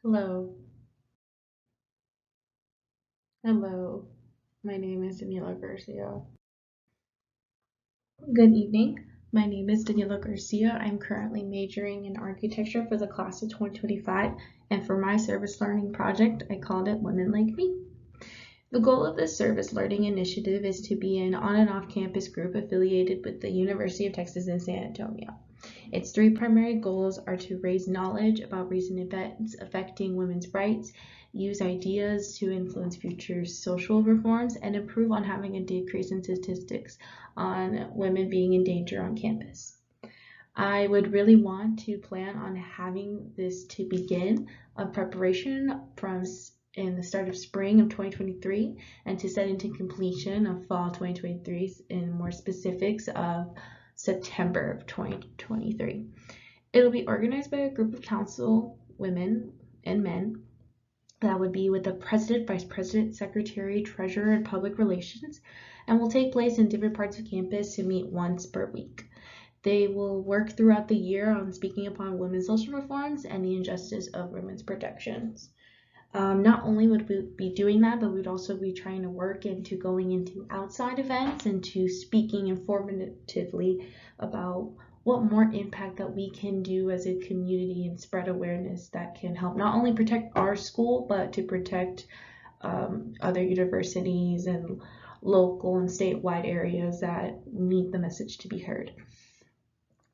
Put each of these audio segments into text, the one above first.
Hello. Hello. My name is Daniela Garcia. Good evening. My name is Daniela Garcia. I'm currently majoring in architecture for the class of 2025, and for my service learning project, I called it Women Like Me. The goal of this service learning initiative is to be an on and off campus group affiliated with the University of Texas in San Antonio. Its three primary goals are to raise knowledge about recent events affecting women's rights, use ideas to influence future social reforms, and improve on having a decrease in statistics on women being in danger on campus. I would really want to plan on having this to begin a preparation from in the start of spring of 2023 and to set into completion of fall 2023 in more specifics of September of 2023. It'll be organized by a group of council women and men that would be with the president, vice president, secretary, treasurer, and public relations, and will take place in different parts of campus to meet once per week. They will work throughout the year on speaking upon women's social reforms and the injustice of women's protections. Not only would we be doing that, but we'd also be trying to work into going into outside events and to speaking informatively about what more impact that we can do as a community and spread awareness that can help not only protect our school, but to protect other universities and local and statewide areas that need the message to be heard.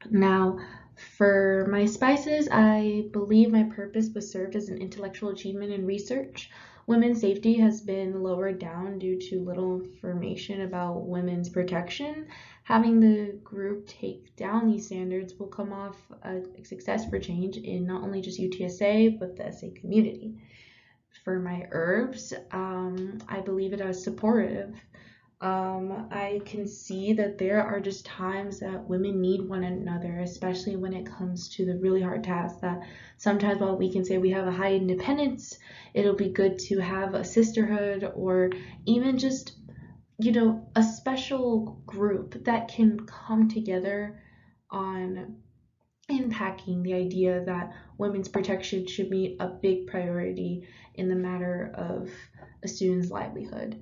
Now, for my spices, I believe my purpose was served as an intellectual achievement in research. Women's safety has been lowered down due to little information about women's protection. Having the group take down these standards will come off a success for change in not only just UTSA, but the SA community. For my herbs, I believe it as supportive. I can see that there are just times that women need one another, especially when it comes to the really hard tasks that sometimes while we can say we have a high independence, it'll be good to have a sisterhood or even just, a special group that can come together on impacting the idea that women's protection should be a big priority in the matter of a student's livelihood.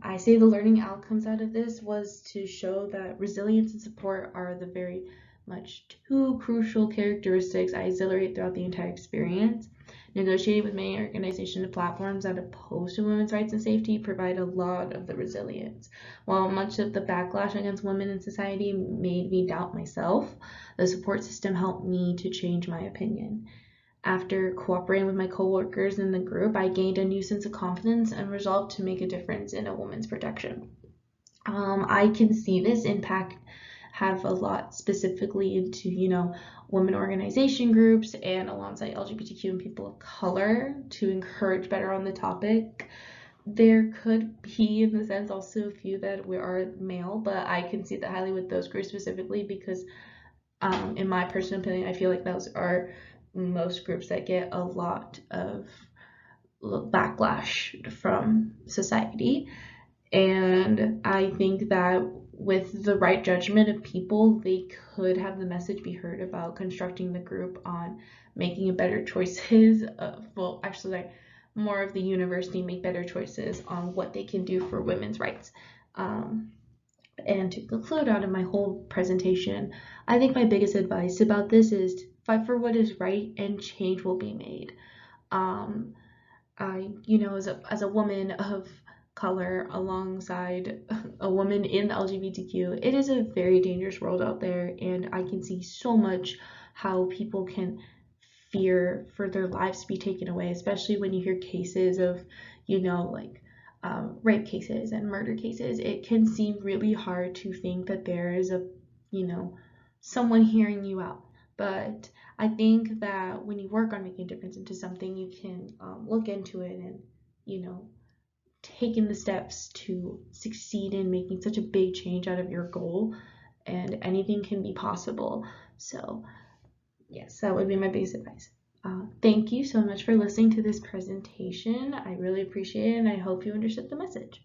I say the learning outcomes out of this was to show that resilience and support are the very much two crucial characteristics I exhilarate throughout the entire experience. Negotiating with many organizations and platforms that oppose to women's rights and safety provide a lot of the resilience. While much of the backlash against women in society made me doubt myself, the support system helped me to change my opinion. After cooperating with my coworkers in the group, I gained a new sense of confidence and resolved to make a difference in a woman's protection. I can see this impact have a lot specifically into, women organization groups and alongside LGBTQ and people of color to encourage better on the topic. There could be, in the sense, also a few that we are male, but I can see that highly with those groups specifically because, in my personal opinion, I feel like those are most groups that get a lot of backlash from society. And I think that with the right judgment of people, they could have the message be heard about constructing the group on making better choices. More of the university make better choices on what they can do for women's rights. And to conclude out of my whole presentation, I think my biggest advice about this is to fight for what is right and change will be made. As a woman of color alongside a woman in the LGBTQ, it is a very dangerous world out there, and I can see so much how people can fear for their lives to be taken away, especially when you hear cases of, rape cases and murder cases. It can seem really hard to think that there is someone hearing you out. But I think that when you work on making a difference into something, you can look into it and, taking the steps to succeed in making such a big change out of your goal, and anything can be possible. So yes, that would be my biggest advice. Thank you so much for listening to this presentation. I really appreciate it, and I hope you understood the message.